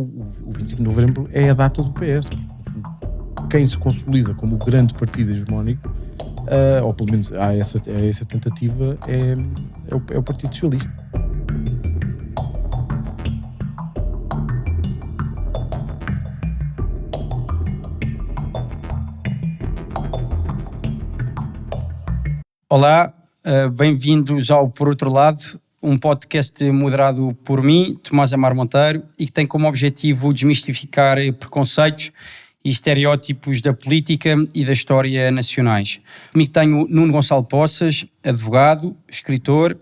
O 25 de Novembro é a data do PS. Quem se consolida como o grande partido hegemónico, ou pelo menos há essa tentativa, é o Partido Socialista. Olá, bem-vindos ao Por Outro Lado, um podcast moderado por mim, Tomás Amar Monteiro, e que tem como objetivo desmistificar preconceitos e estereótipos da política e da história nacionais. Comigo tenho Nuno Gonçalo Poças, advogado, escritor,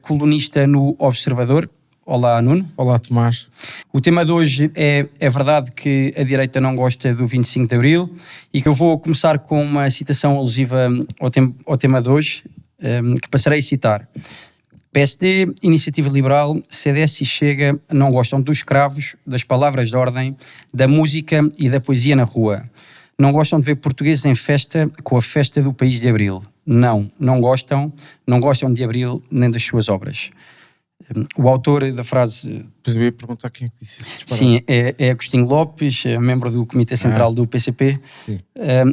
colunista no Observador. Olá, Nuno. Olá, Tomás. O tema de hoje é verdade que a direita não gosta do 25 de Abril e que eu vou começar com uma citação alusiva ao tema de hoje, que passarei a citar. PSD, Iniciativa Liberal, CDS e Chega não gostam dos escravos, das palavras de ordem, da música e da poesia na rua. Não gostam de ver portugueses em festa com a festa do país de Abril. Não gostam de Abril nem das suas obras. O autor da frase... Depois eu ia perguntar quem é que disse isso. Sim, é Agostinho Lopes, membro do Comitê Central do PCP,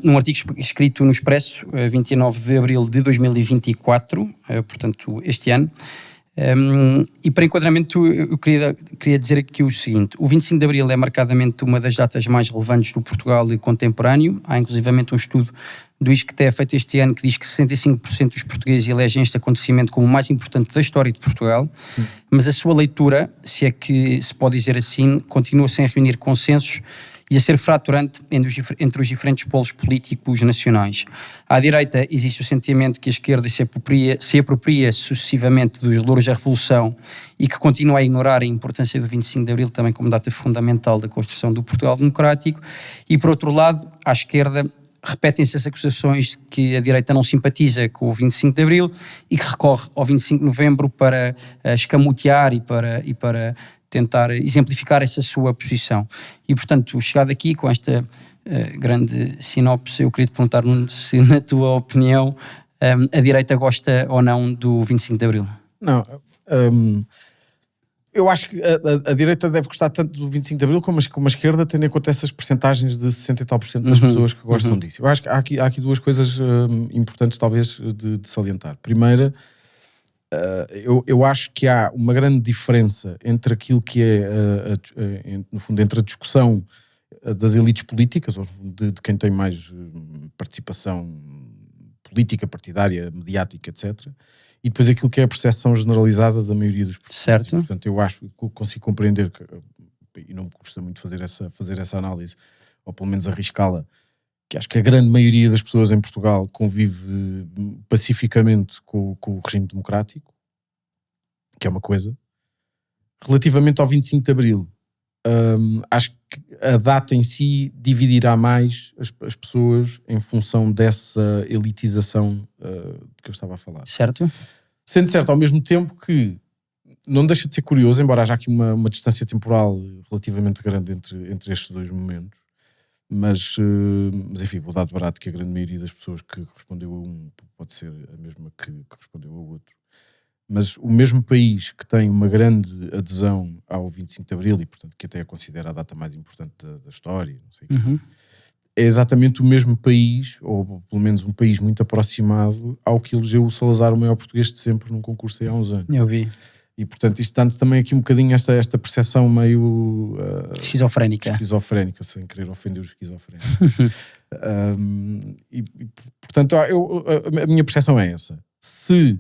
num artigo escrito no Expresso, 29 de abril de 2024, portanto este ano. E para enquadramento eu queria dizer aqui o seguinte: o 25 de Abril é marcadamente uma das datas mais relevantes do Portugal contemporâneo. Há inclusivamente um estudo do ISCTE feito este ano que diz que 65% dos portugueses elegem este acontecimento como o mais importante da história de Portugal, mas a sua leitura, se é que se pode dizer assim, continua sem reunir consensos e a ser fraturante entre os diferentes polos políticos nacionais. À direita existe o sentimento que a esquerda se apropria sucessivamente dos louros da Revolução e que continua a ignorar a importância do 25 de Abril também como data fundamental da construção do Portugal democrático, e por outro lado, à esquerda, repetem-se as acusações que a direita não simpatiza com o 25 de Abril e que recorre ao 25 de Novembro para escamotear e para tentar exemplificar essa sua posição. E, portanto, chegado aqui com esta grande sinopse, eu queria te perguntar se, na tua opinião, a direita gosta ou não do 25 de Abril? Não, eu acho que a direita deve gostar tanto do 25 de Abril como a esquerda, tendo em conta essas percentagens de 60 e tal % das pessoas que gostam disso. Eu acho que há aqui duas coisas importantes talvez de salientar. Primeira, eu acho que há uma grande diferença entre aquilo que é, no fundo, entre a discussão das elites políticas, ou de quem tem mais participação política, partidária, mediática, etc., e depois aquilo que é a percepção generalizada da maioria dos portugueses. Certo. Portanto, eu acho que consigo compreender, e não me custa muito fazer essa análise, ou pelo menos arriscá-la, que acho que a grande maioria das pessoas em Portugal convive pacificamente com o regime democrático, que é uma coisa. Relativamente ao 25 de Abril, acho que a data em si dividirá mais as pessoas em função dessa elitização de que eu estava a falar. Certo. Sendo certo ao mesmo tempo que não deixa de ser curioso, embora haja aqui uma distância temporal relativamente grande entre estes dois momentos, mas enfim, vou dar de barato que a grande maioria das pessoas que respondeu a um pode ser a mesma que respondeu ao outro. Mas o mesmo país que tem uma grande adesão ao 25 de Abril e, portanto, que até a considera a data mais importante da história, não sei o quê, é exatamente o mesmo país, ou pelo menos um país muito aproximado ao que elegeu o Salazar, o maior português de sempre, num concurso aí há uns anos. Eu vi. E, portanto, isto dá-nos também aqui um bocadinho esta percepção meio... esquizofrénica, sem querer ofender os esquizofrénicos. Portanto, a minha percepção é essa. Se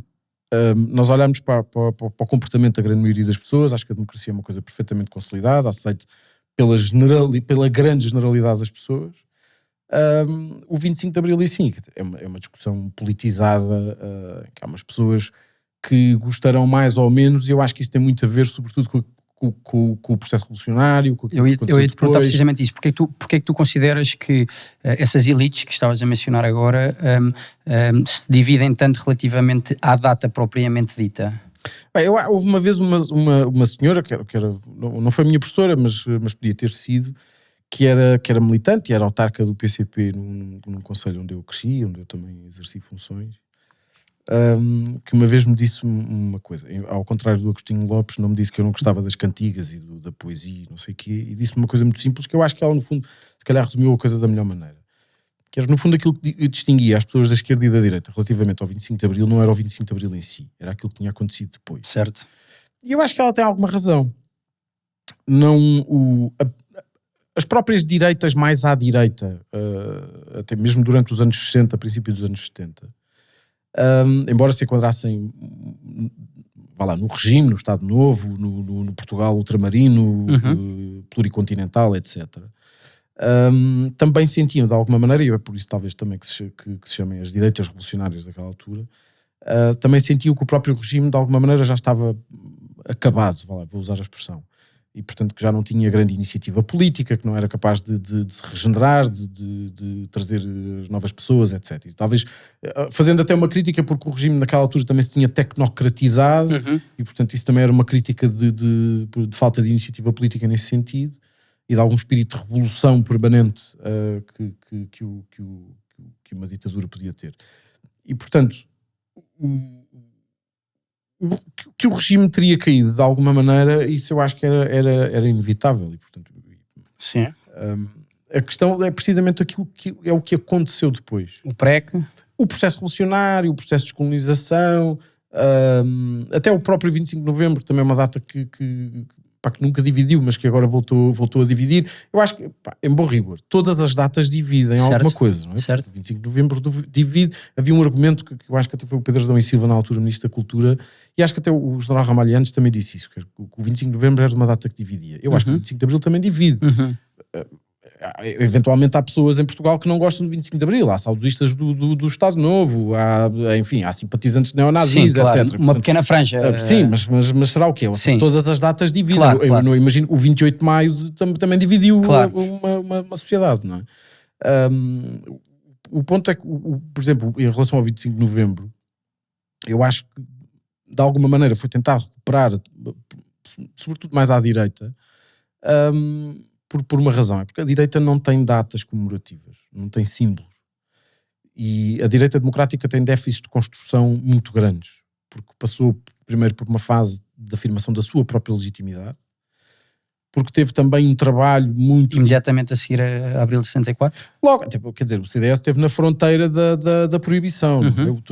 nós olharmos para o comportamento da grande maioria das pessoas, acho que a democracia é uma coisa perfeitamente consolidada, aceite pela grande generalidade das pessoas. O 25 de Abril, sim, é uma discussão politizada, que há umas pessoas que gostarão mais ou menos, e eu acho que isso tem muito a ver, sobretudo, com o processo revolucionário. Eu ia te perguntar precisamente isso. Porque é que tu consideras que essas elites que estavas a mencionar agora se dividem tanto relativamente à data propriamente dita? Bem, houve uma vez uma senhora, que era, não foi a minha professora, mas podia ter sido, que era militante e era autarca do PCP num concelho onde eu cresci, onde eu também exerci funções. que uma vez me disse uma coisa, ao contrário do Agostinho Lopes, não me disse que eu não gostava das cantigas e da poesia, não sei o quê, e disse-me uma coisa muito simples, que eu acho que ela, no fundo, se calhar resumiu a coisa da melhor maneira. Que era, no fundo, aquilo que distinguia as pessoas da esquerda e da direita relativamente ao 25 de Abril, não era o 25 de Abril em si, era aquilo que tinha acontecido depois. Certo. E eu acho que ela tem alguma razão. As próprias direitas mais à direita, até mesmo durante os anos 60, princípio dos anos 70, embora se enquadrassem no regime, no Estado Novo, no Portugal ultramarino, pluricontinental, etc., também sentiam de alguma maneira, e é por isso talvez também que se chamem as direitas revolucionárias daquela altura, também sentiam que o próprio regime de alguma maneira já estava acabado, vou usar a expressão, e portanto que já não tinha grande iniciativa política, que não era capaz de se regenerar, de trazer novas pessoas, etc. E talvez fazendo até uma crítica, porque o regime naquela altura também se tinha tecnocratizado, e portanto isso também era uma crítica de falta de iniciativa política nesse sentido, e de algum espírito de revolução permanente que uma ditadura podia ter. E portanto que o regime teria caído de alguma maneira, isso eu acho que era inevitável. E, portanto, sim. A questão é precisamente aquilo que é o que aconteceu depois. O PREC. O processo revolucionário, o processo de descolonização, até o próprio 25 de Novembro, que também é uma data que nunca dividiu, mas que agora voltou a dividir. Eu acho que, em bom rigor, todas as datas dividem alguma coisa, não é? Certo. 25 de Novembro divide. Havia um argumento que eu acho que até foi o Pedro Adão e Silva, na altura Ministro da Cultura, e acho que até o General Ramalhianes também disse isso, que o 25 de Novembro era uma data que dividia. Eu acho que o 25 de Abril também divide. Eventualmente há pessoas em Portugal que não gostam do 25 de Abril, há saudosistas do Estado Novo, há simpatizantes neonazis, sim, claro, etc. Uma pequena franja. Sim, mas será o quê? Sim. Todas as datas dividem. Claro. Eu não imagino que o 28 de Maio também dividiu uma sociedade, não é? O ponto é que, por exemplo, em relação ao 25 de Novembro, eu acho que de alguma maneira foi tentar recuperar, sobretudo mais à direita, por uma razão, é porque a direita não tem datas comemorativas, não tem símbolos. E a direita democrática tem déficits de construção muito grandes, porque passou primeiro por uma fase de afirmação da sua própria legitimidade, porque teve também um trabalho muito... Imediatamente a seguir a Abril de 64? Logo, quer dizer, o CDS esteve na fronteira da proibição.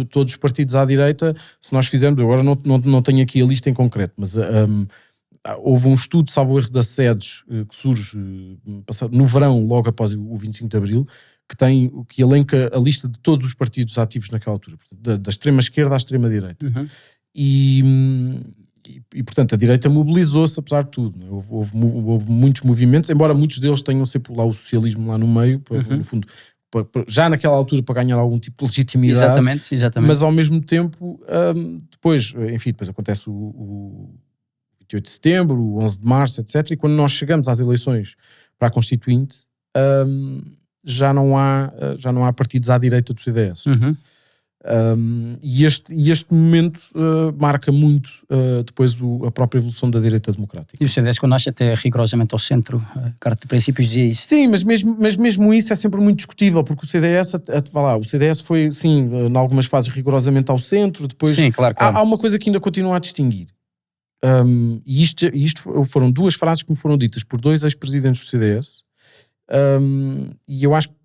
Todos os partidos à direita, se nós fizermos, agora não tenho aqui a lista em concreto, mas... houve um estudo, salvo erro, da SEDES, que surge no verão, logo após o 25 de Abril, que elenca a lista de todos os partidos ativos naquela altura, da extrema esquerda à extrema direita. E portanto, a direita mobilizou-se, apesar de tudo. Né? Houve muitos movimentos, embora muitos deles tenham sempre lá o socialismo lá no meio, no fundo, já naquela altura para ganhar algum tipo de legitimidade. Exatamente. Mas ao mesmo tempo, depois acontece o 28 de setembro, o 11 de março, etc. E quando nós chegamos às eleições para a Constituinte, já não há partidos à direita do CDS. E este momento marca muito depois a própria evolução da direita democrática. E o CDS, quando nasce até rigorosamente ao centro, a Carta de Princípios dizia isso. Sim, mas mesmo isso é sempre muito discutível, porque o CDS foi, sim, em algumas fases rigorosamente ao centro, depois sim, claro. Há uma coisa que ainda continua a distinguir. E isto foram duas frases que me foram ditas por dois ex-presidentes do CDS, e eu acho que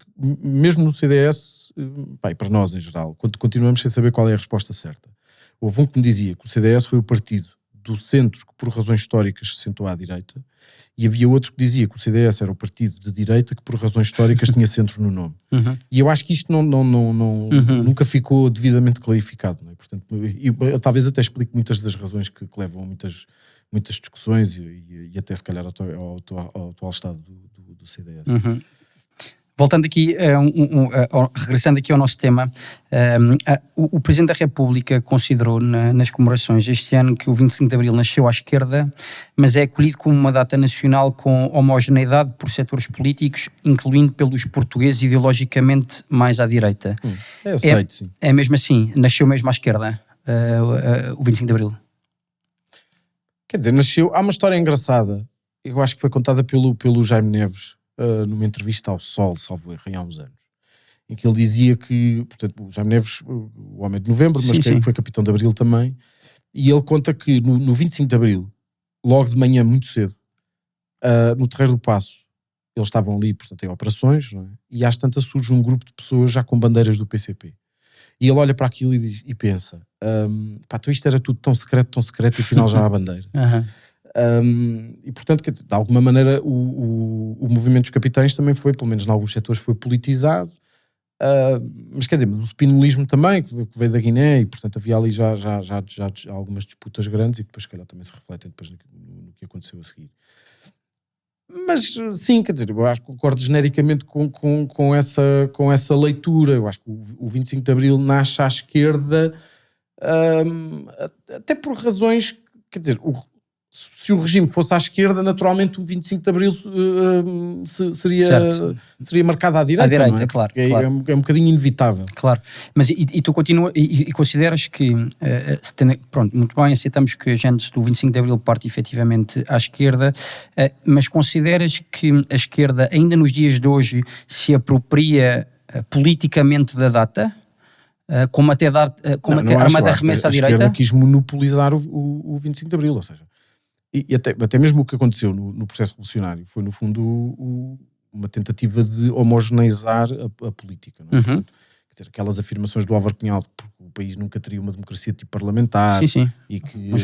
mesmo no CDS, para nós em geral, continuamos sem saber qual é a resposta certa. Houve um que me dizia que o CDS foi o partido do centro que por razões históricas se sentou à direita, e havia outro que dizia que o CDS era o partido de direita que por razões históricas tinha centro no nome. E eu acho que isto nunca ficou devidamente clarificado, não é? Portanto, eu talvez até explique muitas das razões que levam a muitas discussões e até se calhar ao atual estado do CDS. Voltando aqui, regressando aqui ao nosso tema, o Presidente da República considerou nas comemorações este ano que o 25 de Abril nasceu à esquerda, mas é acolhido como uma data nacional com homogeneidade por setores políticos, incluindo pelos portugueses ideologicamente mais à direita. Eu sei, sim. É mesmo assim? Nasceu mesmo à esquerda, o 25 de Abril? Quer dizer, há uma história engraçada, eu acho que foi contada pelo Jaime Neves, numa entrevista ao Sol, salvo erro, há uns anos, em que ele dizia que, portanto, o Jaime Neves, o homem de novembro, mas que foi capitão de abril também, e ele conta que no 25 de abril, logo de manhã, muito cedo, no Terreiro do Paço, eles estavam ali, portanto, em operações, não é? E às tantas surge um grupo de pessoas já com bandeiras do PCP. E ele olha para aquilo e pensa, então isto era tudo tão secreto, e afinal já há bandeira. E portanto, de alguma maneira, o movimento dos capitães também foi, pelo menos em alguns setores, foi politizado. Mas quer dizer, mas o spinolismo também, que veio da Guiné, e portanto havia ali já algumas disputas grandes, e depois se calhar também se refletem depois no que aconteceu a seguir. Mas sim, quer dizer, eu acho que concordo genericamente com essa leitura. Eu acho que o 25 de Abril nasce à esquerda, até por razões, quer dizer, se o regime fosse à esquerda, naturalmente o 25 de Abril seria marcado à direita. À direita, não é? Claro. É um bocadinho inevitável. Claro, mas e tu continua e consideras que, pronto, muito bem, aceitamos que a gente do 25 de Abril parte efetivamente à esquerda, mas consideras que a esquerda ainda nos dias de hoje se apropria politicamente da data? Como até armada remessa à direita? A esquerda quis monopolizar o 25 de Abril, ou seja, e até mesmo o que aconteceu no processo revolucionário foi no fundo uma tentativa de homogeneizar a política, não é? Portanto, quer dizer, aquelas afirmações do Álvaro Cunhal que o país nunca teria uma democracia tipo parlamentar, e que as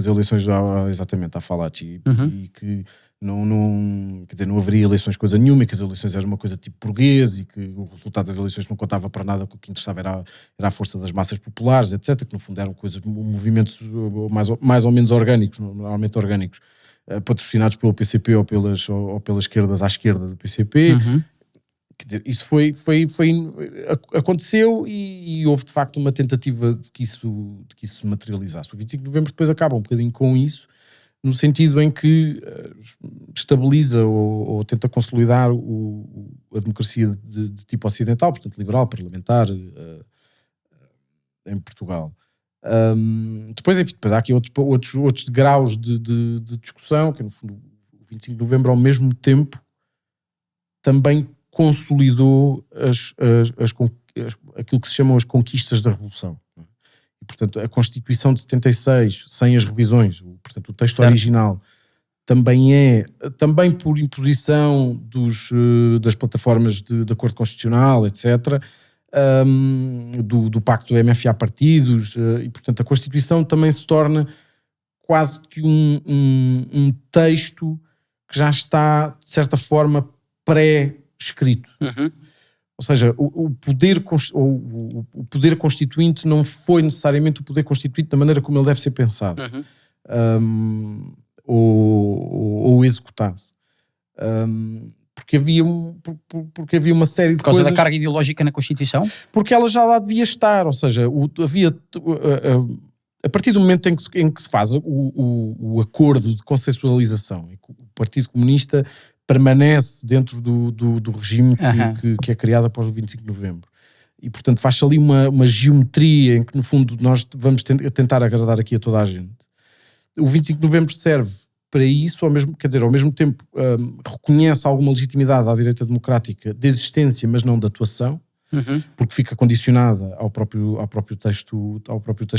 eleições exatamente à Falaci, e que não haveria eleições coisa nenhuma, e que as eleições eram uma coisa tipo burguês, e que o resultado das eleições não contava para nada, que o que interessava era a força das massas populares, etc., que no fundo eram movimentos mais ou menos orgânicos, normalmente orgânicos, patrocinados pelo PCP ou pelas esquerdas à esquerda do PCP. Quer dizer, isso aconteceu, e houve de facto uma tentativa de que isso se materializasse. O 25 de novembro depois acaba um bocadinho com isso, no sentido em que estabiliza ou tenta consolidar a democracia de tipo ocidental, portanto liberal, parlamentar, em Portugal. Depois há aqui outros graus de discussão, que no fundo o 25 de novembro ao mesmo tempo também consolidou aquilo que se chamam as conquistas da Revolução. E, portanto, a Constituição de 76, sem as revisões, portanto, o texto original, também por imposição das plataformas de acordo constitucional, etc., do pacto do MFA partidos, e, portanto, a Constituição também se torna quase que um texto que já está, de certa forma, pré-escrito. Ou seja, o poder constituinte não foi necessariamente o poder constituinte da maneira como ele deve ser pensado ou executado. Porque havia uma série de coisas... Por causa da carga ideológica na Constituição? Porque ela já lá devia estar, ou seja, a partir do momento em que se faz o acordo de consensualização, e que o Partido Comunista permanece dentro do regime que é criado após o 25 de novembro. E, portanto, faz-se ali uma geometria em que, no fundo, nós vamos tentar agradar aqui a toda a gente. O 25 de novembro serve para isso, ao mesmo tempo reconhece alguma legitimidade à direita democrática de existência, mas não de atuação, porque fica condicionada ao próprio texto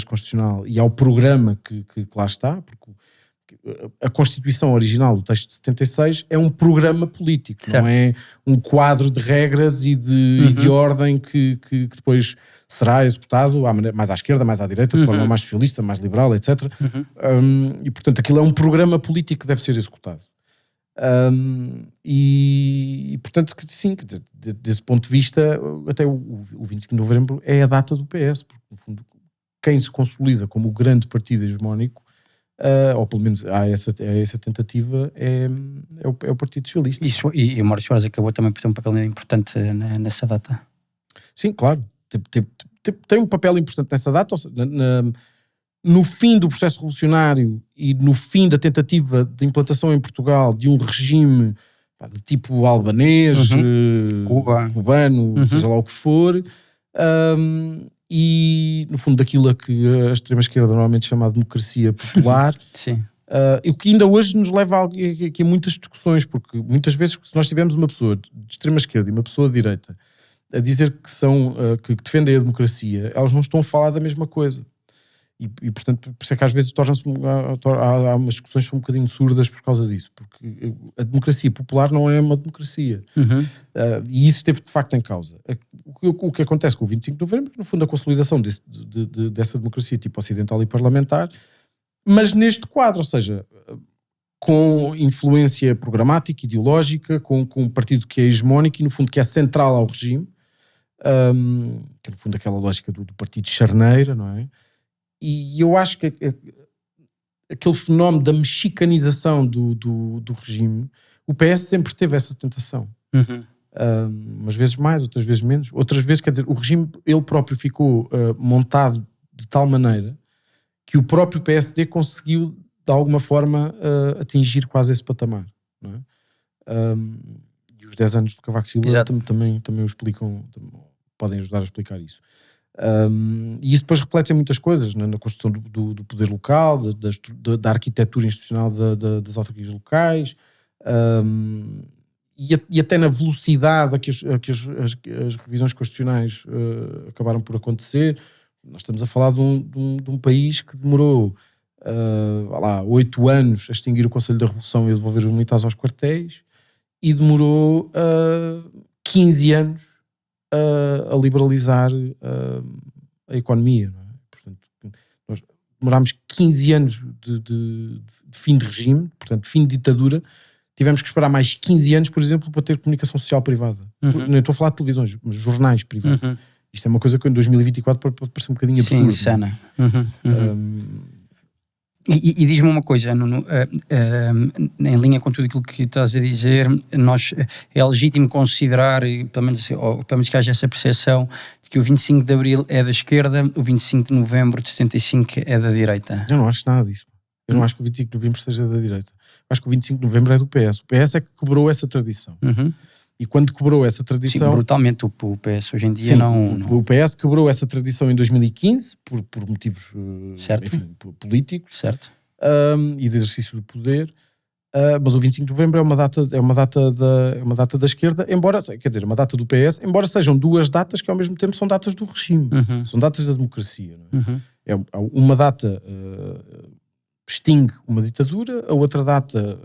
constitucional e ao programa que lá está, porque a Constituição original, o texto de 76, é um programa político, certo. Não é um quadro de regras e de ordem que depois será executado mais à esquerda, mais à direita, de forma mais socialista, mais liberal, etc. E, portanto, aquilo é um programa político que deve ser executado. E portanto, sim, quer dizer, desse ponto de vista, até o 25 de novembro é a data do PS, porque, no fundo, quem se consolida como o grande partido hegemónico, ou pelo menos há essa tentativa, é o Partido Socialista. Isso, e o Mário Soares acabou também por ter um papel importante nessa data. Sim, claro. Tem um papel importante nessa data, ou seja, no fim do processo revolucionário e no fim da tentativa de implantação em Portugal de um regime de tipo albanês, cubano, seja lá o que for, e no fundo daquilo a que a extrema-esquerda normalmente chama de democracia popular. Sim. O que ainda hoje nos leva a muitas discussões, porque muitas vezes, se nós tivermos uma pessoa de extrema-esquerda e uma pessoa de direita a dizer que são, que defendem a democracia, elas não estão a falar da mesma coisa. E portanto, por isso é que às vezes há umas discussões que são um bocadinho surdas por causa disso, porque a democracia popular não é uma democracia. E isso esteve de facto em causa. O que acontece com o 25 de novembro, no fundo, a consolidação dessa democracia tipo ocidental e parlamentar, mas neste quadro, ou seja, com influência programática, ideológica, com um partido que é hegemónico e no fundo que é central ao regime, que é no fundo aquela lógica do partido charneira, não é? E eu acho que aquele fenómeno da mexicanização do regime, o PS sempre teve essa tentação. Umas vezes mais, outras vezes menos. Outras vezes, quer dizer, o regime ele próprio ficou montado de tal maneira que o próprio PSD conseguiu, de alguma forma, atingir quase esse patamar. Não é? E os 10 anos de Cavaco Silva também o explicam, podem ajudar a explicar isso. E isso depois reflete em muitas coisas, na construção do poder local, da arquitetura institucional das autarquias locais, e até na velocidade a que as revisões constitucionais acabaram por acontecer. Nós estamos a falar de um país que demorou 8 anos a extinguir o Conselho da Revolução e a devolver os militares aos quartéis, e demorou 15 anos a liberalizar a economia. Não é? Portanto, nós demorámos 15 anos de fim de regime, portanto, de fim de ditadura. Tivemos que esperar mais 15 anos, por exemplo, para ter comunicação social privada. Não estou a falar de televisões, mas jornais privados. Isto é uma coisa que em 2024 pode parecer um bocadinho absurdo. Sim, sana. E diz-me uma coisa, Nuno, em linha com tudo aquilo que estás a dizer, é legítimo considerar, pelo menos que haja essa percepção, de que o 25 de Abril é da esquerda, o 25 de Novembro de 75 é da direita. Eu não acho nada disso. Eu não acho que o 25 de Novembro seja da direita. Eu acho que o 25 de Novembro é do PS. O PS é que quebrou essa tradição. E quando quebrou essa tradição... Sim, brutalmente o PS hoje em dia. Sim, o PS quebrou essa tradição em 2015 por motivos enfim, políticos, e de exercício do poder, mas o 25 de Novembro é uma data da esquerda, embora, quer dizer, uma data do PS, embora sejam duas datas que ao mesmo tempo são datas do regime, são datas da democracia. Não é? Uma data extingue uma ditadura, a outra data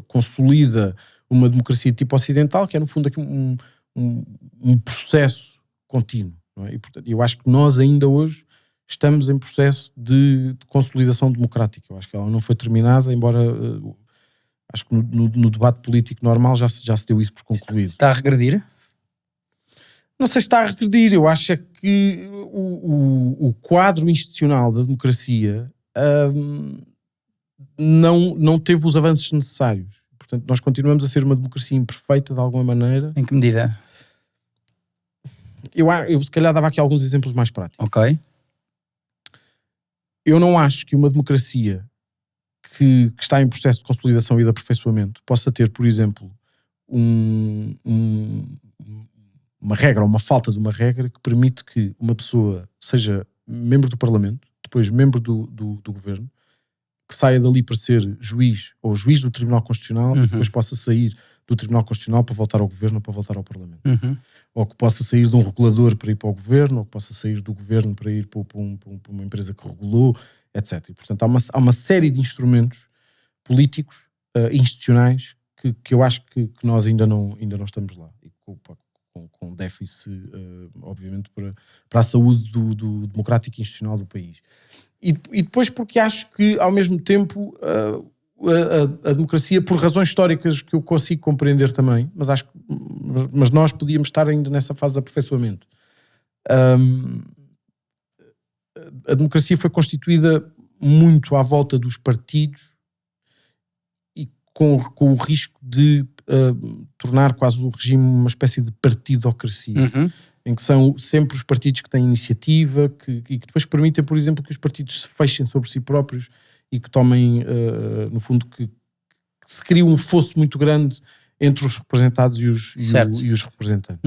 consolida uma democracia de tipo ocidental, que é no fundo aqui um processo contínuo. Não é? E, portanto, eu acho que nós ainda hoje estamos em processo de consolidação democrática. Eu acho que ela não foi terminada, embora acho que no debate político normal já se deu isso por concluído. Está a regredir? Não sei se está a regredir. Eu acho que o quadro institucional da democracia não teve os avanços necessários. Portanto, nós continuamos a ser uma democracia imperfeita de alguma maneira. Em que medida? Eu se calhar dava aqui alguns exemplos mais práticos. Ok. Eu não acho que uma democracia que está em processo de consolidação e de aperfeiçoamento possa ter, por exemplo, uma regra ou uma falta de uma regra que permite que uma pessoa seja membro do Parlamento, depois membro do Governo, que saia dali para ser juiz ou juiz do Tribunal Constitucional, e depois possa sair do Tribunal Constitucional para voltar ao Governo ou para voltar ao Parlamento. Ou que possa sair de um regulador para ir para o Governo, ou que possa sair do Governo para ir para uma empresa que regulou, etc. E, portanto, há uma série de instrumentos políticos, institucionais, que eu acho que nós ainda não estamos lá. E com déficit, obviamente, para a saúde do democrático e institucional do país. E depois porque acho que, ao mesmo tempo, a democracia, por razões históricas que eu consigo compreender também, mas nós podíamos estar ainda nessa fase de aperfeiçoamento. A democracia foi constituída muito à volta dos partidos e com o risco de tornar quase o regime uma espécie de partidocracia. Em que são sempre os partidos que têm iniciativa e que depois permitem, por exemplo, que os partidos se fechem sobre si próprios e que tomem, no fundo, que se crie um fosso muito grande entre os representados e os representantes.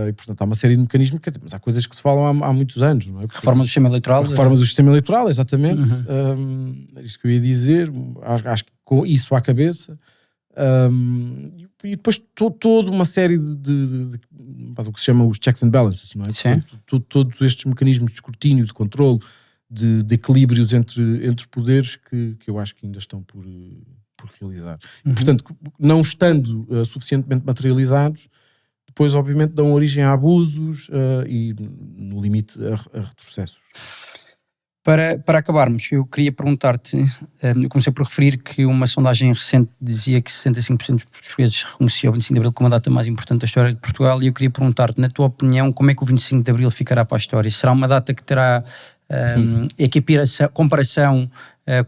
E, portanto, há uma série de mecanismos, mas há coisas que se falam há muitos anos. Não é? Reforma do sistema eleitoral. A reforma do sistema eleitoral, exatamente. É isso que eu ia dizer. Acho que com isso à cabeça... e depois toda uma série de do que se chama os checks and balances, não é? Portanto, todos estes mecanismos de escrutínio, de controle, de equilíbrios entre poderes que eu acho que ainda estão por realizar. Portanto, não estando suficientemente materializados, depois obviamente dão origem a abusos e no limite a retrocessos. Para acabarmos, eu queria perguntar-te, eu comecei por referir que uma sondagem recente dizia que 65% dos portugueses reconheciam o 25 de Abril como a data mais importante da história de Portugal, e eu queria perguntar-te, na tua opinião, como é que o 25 de Abril ficará para a história? Será uma data que terá comparação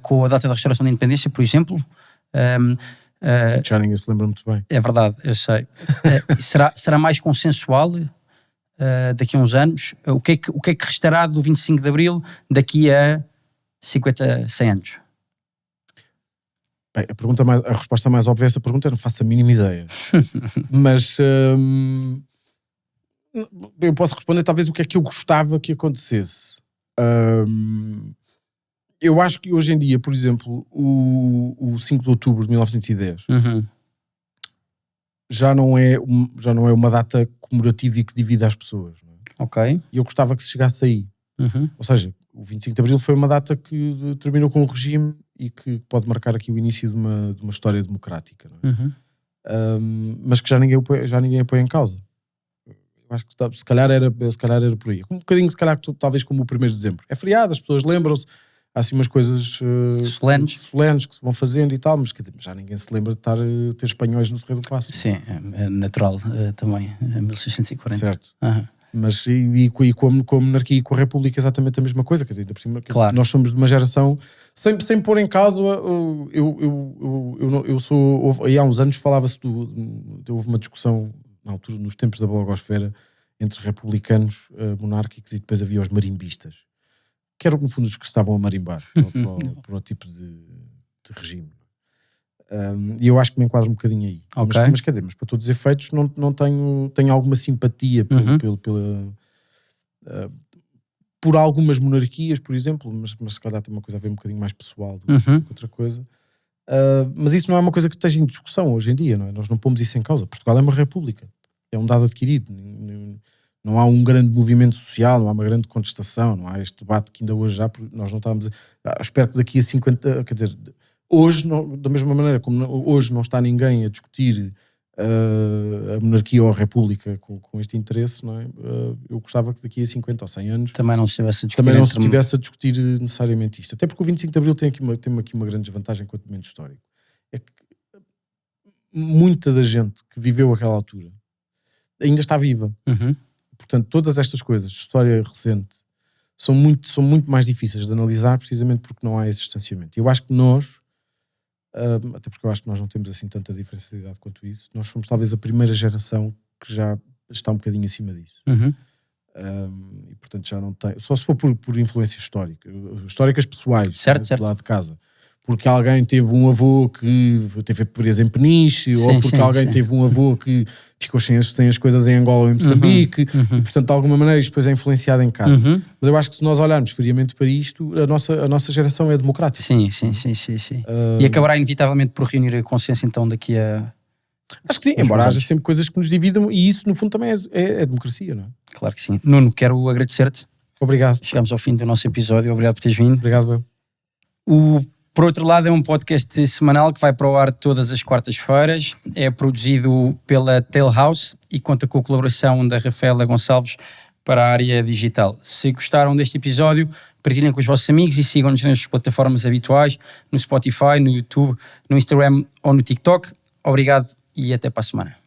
com a data da restauração da independência, por exemplo? Já ninguém se lembra muito bem. É verdade, eu sei. Será mais consensual daqui a uns anos? O que é que restará do 25 de Abril daqui a 50, 100 anos? Bem, a resposta mais óbvia a essa pergunta eu não faço a mínima ideia. Mas eu posso responder talvez o que é que eu gostava que acontecesse. Eu acho que hoje em dia, por exemplo, o 5 de outubro de 1910 já não é uma data comemorativa e que divide as pessoas. Não é? Ok. E eu gostava que se chegasse aí. Ou seja, o 25 de Abril foi uma data que terminou com um regime e que pode marcar aqui o início de uma história democrática. Não é? Mas que já ninguém põe em causa. Eu acho que se calhar era por aí. Um bocadinho, se calhar, talvez como o 1º de dezembro. É feriado, as pessoas lembram-se. Há assim umas coisas solenes que se vão fazendo e tal, mas quer dizer, já ninguém se lembra de ter espanhóis no Terreiro do Paço. Sim, é natural também, em 1640. Certo. Mas e com a monarquia e com a república exatamente a mesma coisa, quer dizer, ainda por cima, claro. Nós somos de uma geração, sem pôr em causa, eu sou, aí há uns anos falava-se houve uma discussão, na altura, nos tempos da blogosfera, entre republicanos monárquicos e depois havia os marimbistas. Que eram, no fundo, os que estavam a marimbar para o tipo de regime. E eu acho que me enquadro um bocadinho aí. Okay. Mas quer dizer, mas para todos os efeitos não tenho alguma simpatia por algumas monarquias, por exemplo, mas se calhar tem uma coisa a ver um bocadinho mais pessoal do que outra coisa. Mas isso não é uma coisa que esteja em discussão hoje em dia, não é? Nós não pomos isso em causa. Portugal é uma república. É um dado adquirido. Não há um grande movimento social, não há uma grande contestação, não há este debate que ainda hoje já, nós não estamos espero que daqui a 50, quer dizer, hoje, da mesma maneira como hoje não está ninguém a discutir a monarquia ou a república com este interesse, não é? Eu gostava que daqui a 50 ou 100 anos também não se estivesse a discutir necessariamente isto. Até porque o 25 de Abril tem aqui uma grande desvantagem enquanto momento histórico. É que muita da gente que viveu aquela altura ainda está viva. Portanto, todas estas coisas de história recente são muito mais difíceis de analisar precisamente porque não há esse distanciamento. E eu acho que nós, até porque eu acho que nós não temos assim tanta diferencialidade quanto isso, nós somos talvez a primeira geração que já está um bocadinho acima disso. E portanto já não tem, só se for por influência históricas pessoais, certo. Do lado de casa. Porque alguém teve um avô que teve pobreza em Peniche, ou porque alguém teve um avô que ficou sem as coisas em Angola ou em Moçambique, e portanto de alguma maneira isto depois é influenciado em casa. Mas eu acho que se nós olharmos friamente para isto, a nossa geração é democrática. Sim. E acabará inevitavelmente por reunir a consciência então daqui a... Acho que sim, embora haja sempre coisas que nos dividam, e isso no fundo também é democracia, não é? Claro que sim. Nuno, quero agradecer-te. Obrigado. Chegamos ao fim do nosso episódio, obrigado por teres vindo. Obrigado, eu. Por outro lado, é um podcast semanal que vai para o ar todas as quartas-feiras. É produzido pela Tail House e conta com a colaboração da Rafaela Gonçalves para a área digital. Se gostaram deste episódio, partilhem com os vossos amigos e sigam-nos nas plataformas habituais, no Spotify, no YouTube, no Instagram ou no TikTok. Obrigado e até para a semana.